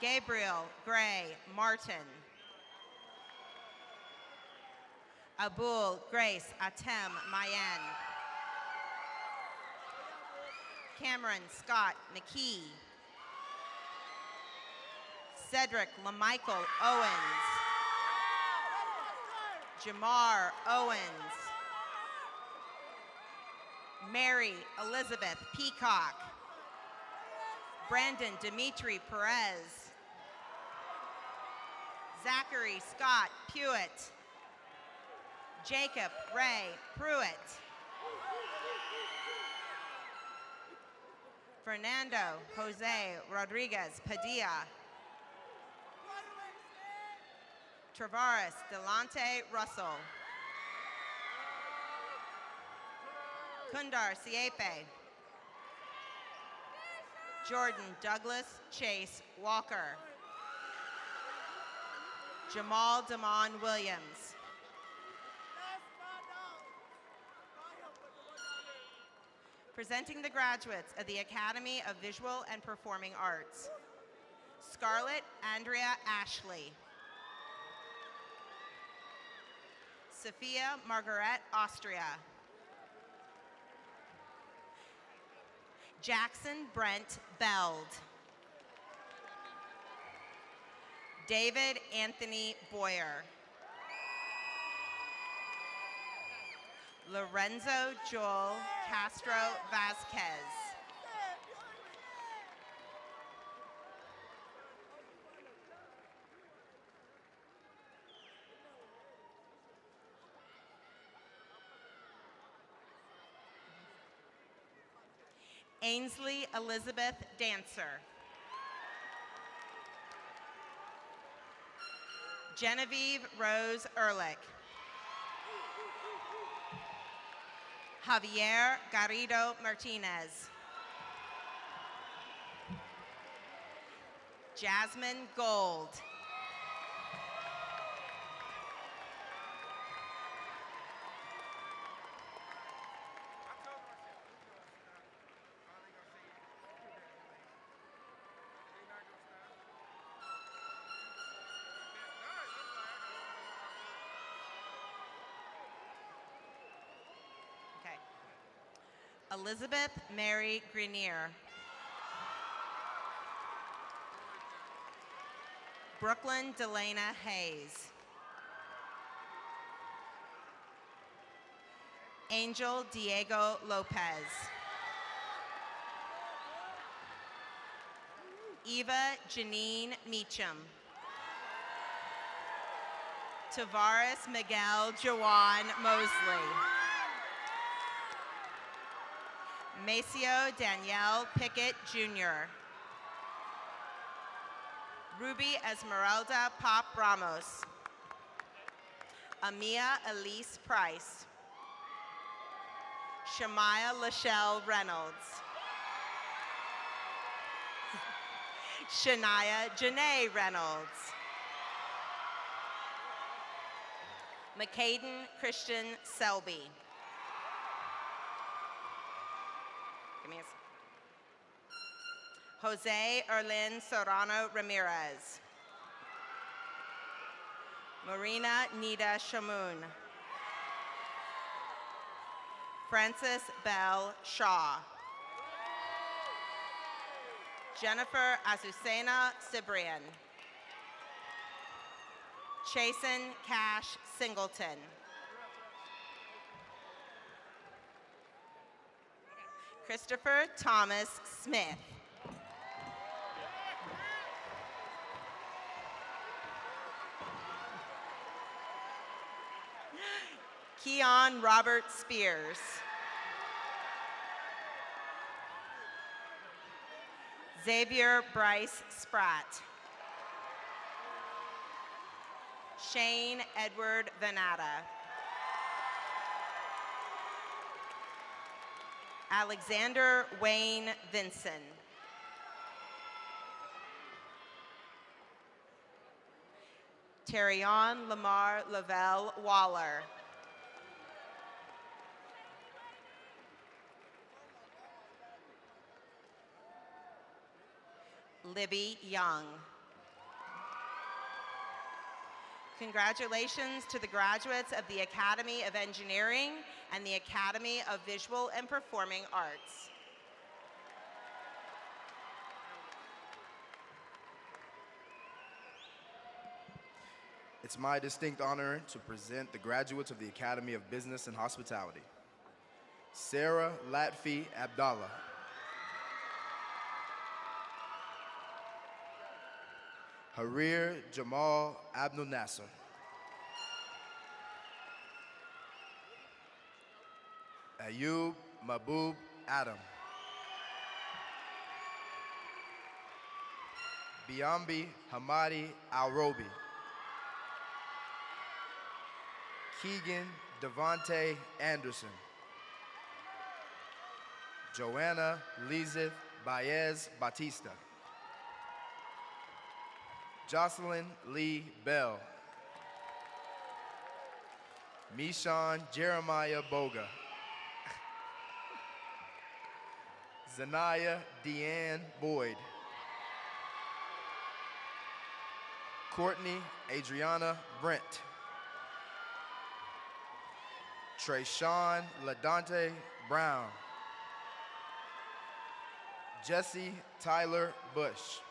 Gabriel Gray Martin. Abul Grace Atem Mayen. Cameron Scott McKee. Cedric LaMichael Owens. Jamar Owens. Mary Elizabeth Peacock. Brandon Dimitri Perez. Zachary Scott Pewitt. Jacob Ray Pruitt. Fernando Jose Rodriguez Padilla. Travaris Delante Russell. Kundar Siepe. Jordan Douglas Chase Walker. Jamal Damon Williams. Presenting the graduates of the Academy of Visual and Performing Arts. Scarlett Andrea Ashley. Sophia Margaret Austria. Jackson Brent Beld. David Anthony Boyer. Lorenzo Joel Castro Vasquez. Ainsley Elizabeth Dancer. Genevieve Rose Ehrlich. Javier Garrido Martinez. Jasmine Gold. Elizabeth Mary Grenier. Brooklyn Delana Hayes. Angel Diego Lopez. Eva Janine Meacham. Tavares Miguel Jawan Mosley. Maceo Danielle Pickett Jr. Ruby Esmeralda Pop Ramos. Amia Elise Price. Shamaya Lachelle Reynolds. Shania Janae Reynolds. McCaden Christian Selby. Give me a Jose Erlin Serrano Ramirez. Marina Nida Shamoun. Frances Bell Shaw. Jennifer Azucena Cibrian. Chasen Cash Singleton. Christopher Thomas Smith. Keon Robert Spears. Xavier Bryce Spratt. Shane Edward Venata. Alexander Wayne Vinson. Terrion Lamar Lavelle Waller. Libby Young. Congratulations to the graduates of the Academy of Engineering and the Academy of Visual and Performing Arts. It's my distinct honor to present the graduates of the Academy of Business and Hospitality. Sarah Latfi Abdallah. Harir Jamal Abdul Nasser. Ayub Mabub Adam. Biambi Hamadi Alrobi. Keegan Devontae Anderson. Joanna Lizeth Baez Batista. Jocelyn Lee Bell. Mishan Jeremiah Boga. Zanaya Deanne Boyd. Courtney Adriana Brent. Trayshawn LaDante Brown. Jesse Tyler Bush.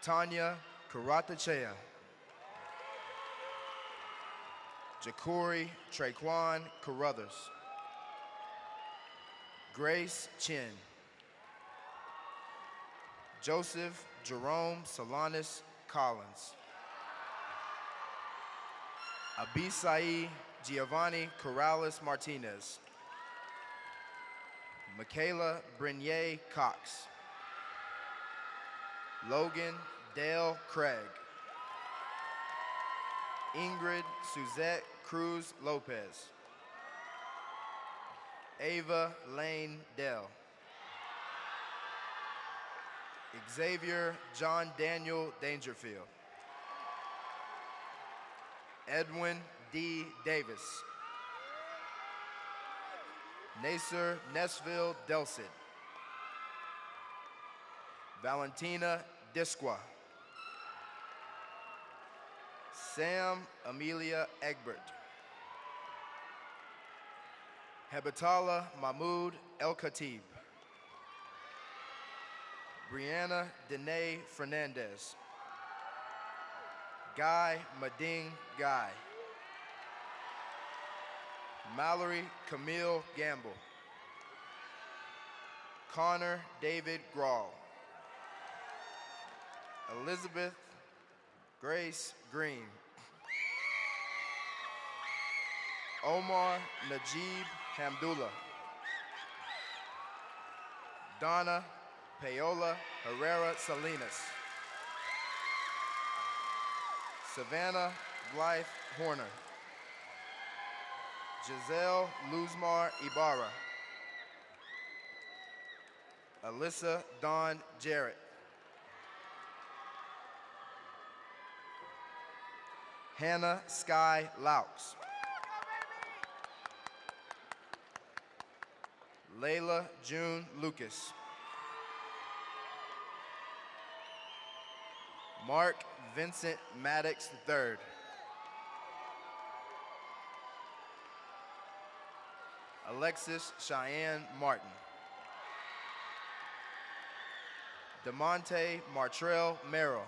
Tanya Karatachea. Ja'Cory Traquan Carruthers. Grace Chin. Joseph Jerome Solanas Collins. Abisai Giovanni Corrales Martinez. Michaela Brenier Cox. Logan Dale Craig. Ingrid Suzette Cruz Lopez. Ava Lane Dell. Xavier John Daniel Dangerfield. Edwin D. Davis. Nasir Nesville Delcid. Valentina Disqua. Sam Amelia Egbert. Hebatala Mahmoud El Khatib. Brianna Danae Fernandez. Guy Mading Guy. Mallory Camille Gamble. Connor David Grawl. Elizabeth Grace Green. Omar Najib Hamdullah. Donna Paola Herrera Salinas. Savannah Blythe Horner. Giselle Luzmar Ibarra. Alyssa Dawn Jarrett. Hannah Sky Laux. Layla June Lucas. Mark Vincent Maddox III. Alexis Cheyenne Martin. DeMonte Martrell Merrill.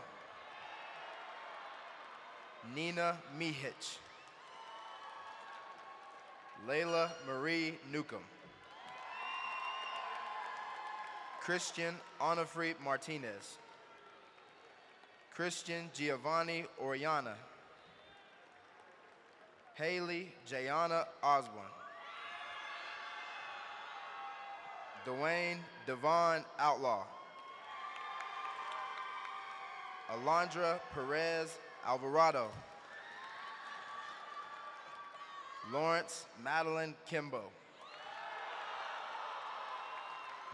Nina Mihich. Layla Marie Newcomb. Christian Onofre Martinez. Christian Giovanni Oriana. Haley Jayana Osborne. Dwayne Devon Outlaw. Alondra Perez Alvarado. Lawrence Madeline Kimbo.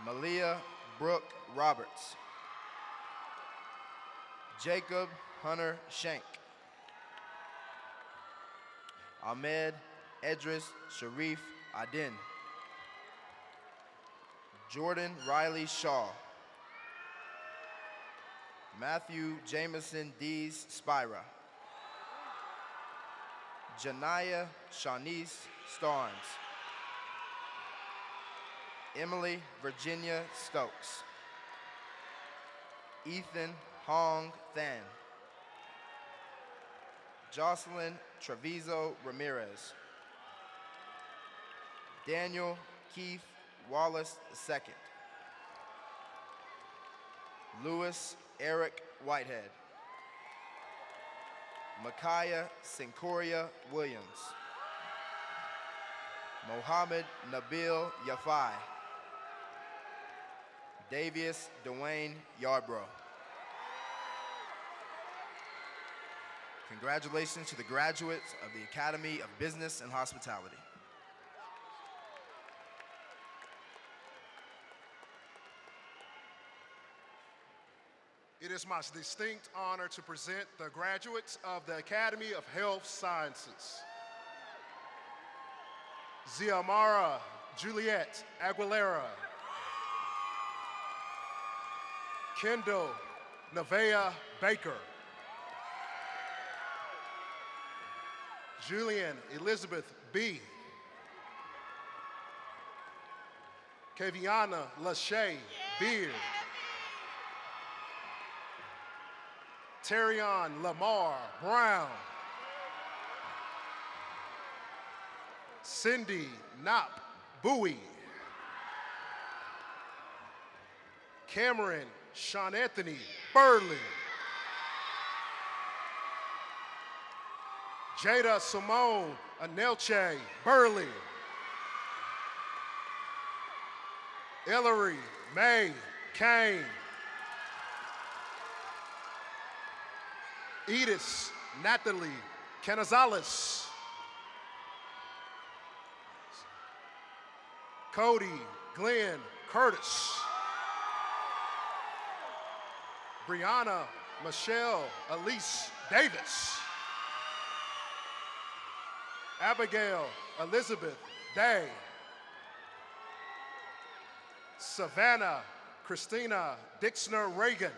Malia Brooke Roberts. Jacob Hunter Shank. Ahmed Edris Sharif Adin. Jordan Riley Shaw. Matthew Jameson Dees Spira. Janaya Shanice Starnes. Emily Virginia Stokes. Ethan Hong Than. Jocelyn Treviso Ramirez. Daniel Keith Wallace II. Louis Eric Whitehead. Micaiah Sincoria Williams. Mohammed Nabil Yafai. Davius Dwayne Yarbrough. Congratulations to the graduates of the Academy of Business and Hospitality. It is my distinct honor to present the graduates of the Academy of Health Sciences. Ziamara Juliet Aguilera. Kendall Nevaeh Baker. Julian Elizabeth B. Kaviana Lachey Beard. Terrion Lamar Brown. Cindy Knopp Bowie. Cameron Sean Anthony Burley. Jada Simone Anelche Burley. Hillary Mae Kane. Edith Natalie Canizales. Cody Glenn Curtis. Brianna Michelle Elise Davis. Abigail Elizabeth Day. Savannah Christina Dixner Reagan.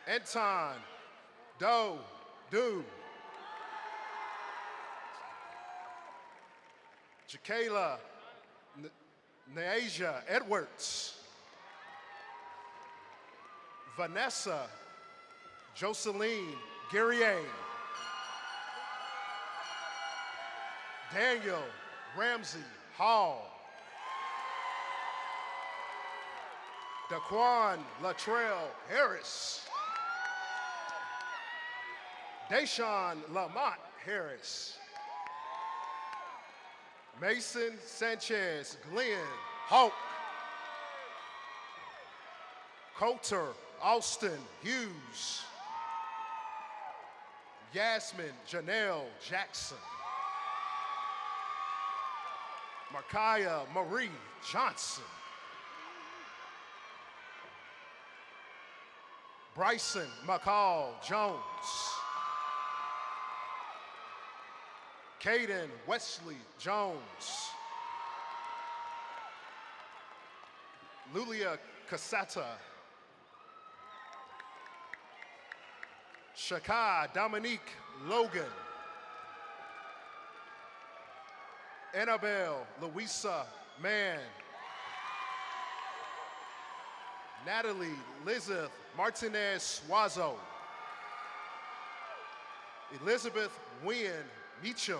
Anton Doe Du. Jakayla Neasia Edwards. Vanessa Jocelyn Guerrier. Daniel Ramsey Hall. Daquan Latrell Harris. Deshaun Lamont Harris. Mason Sanchez Glenn Hawk. Coulter Austin Hughes. Yasmin Janelle Jackson. Markiah Marie Johnson. Bryson McCall Jones. Caden Wesley Jones. Lulia Casata. Shaka Dominique Logan. Annabelle Louisa Mann. Natalie Lizeth Martinez Suazo. Elizabeth Wynn Meacham.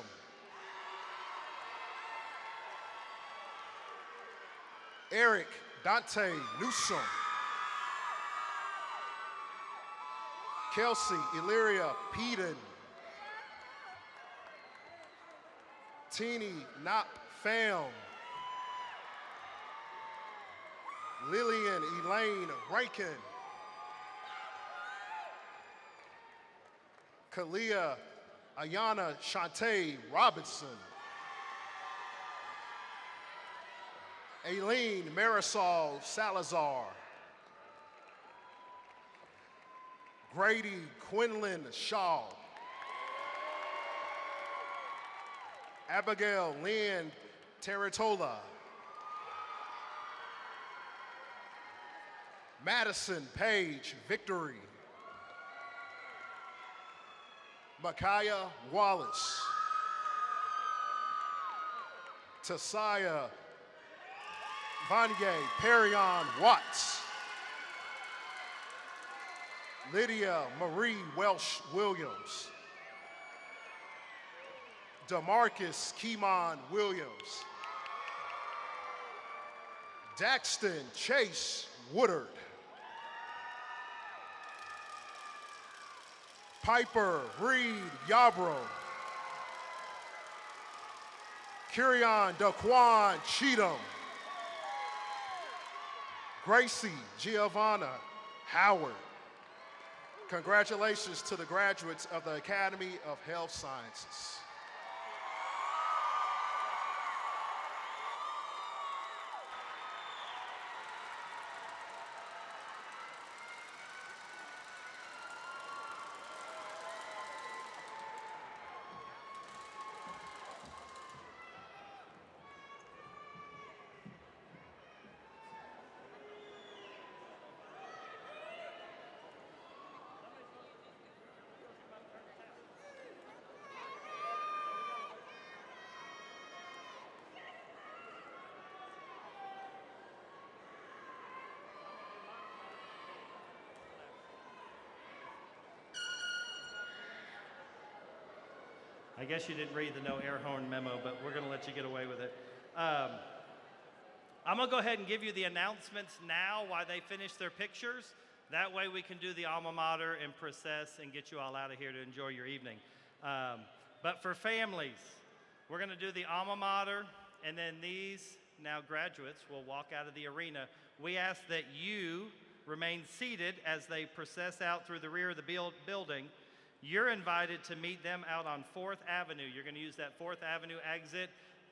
Eric Dante Newsom. Kelsey Illyria Peden. Teeny Knopp Pham. Lillian Elaine Rankin. Kalia Ayana Shantae Robinson. Aileen Marisol Salazar. Grady Quinlan Shaw. Abigail Lynn Terratola. Madison Page Victory. Micaiah Wallace. Tasaya Vanier Perion Watts. Lydia Marie Welsh Williams. DeMarcus Keemon Williams. Daxton Chase Woodard. Piper Reed Yarbrough. Curion Daquan Cheatham. Gracie Giovanna Howard. Congratulations to the graduates of the Academy of Health Sciences. I guess you didn't read the no air horn memo, but we're going to let you get away with it. I'm going to go ahead and give you the announcements now while they finish their pictures. That way we can do the alma mater and process and get you all out of here to enjoy your evening. But for families, we're going to do the alma mater, and then these now graduates will walk out of the arena. We ask that you remain seated as they process out through the rear of the building. You're invited to meet them out on 4th Avenue. You're going to use that 4th Avenue exit.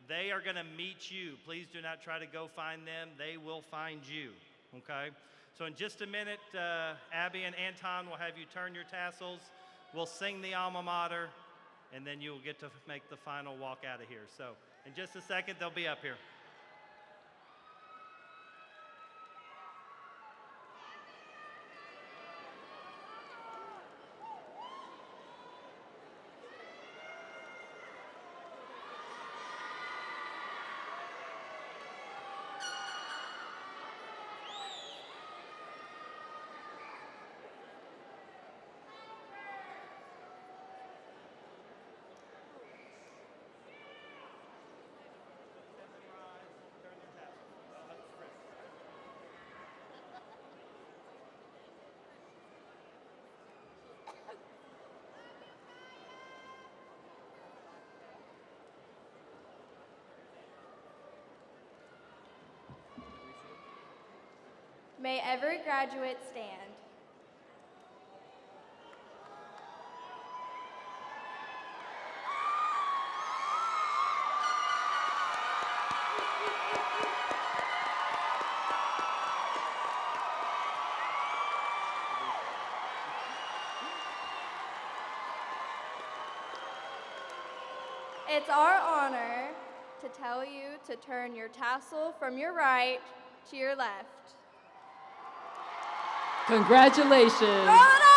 They are going to meet you. Please do not try to go find them. They will find you, okay? So in just a minute, Abby and Anton will have you turn your tassels. We'll sing the alma mater, and then you will get to make the final walk out of here. So in just a second, they'll be up here. May every graduate stand. It's our honor to tell you to turn your tassel from your right to your left. Congratulations. Roll it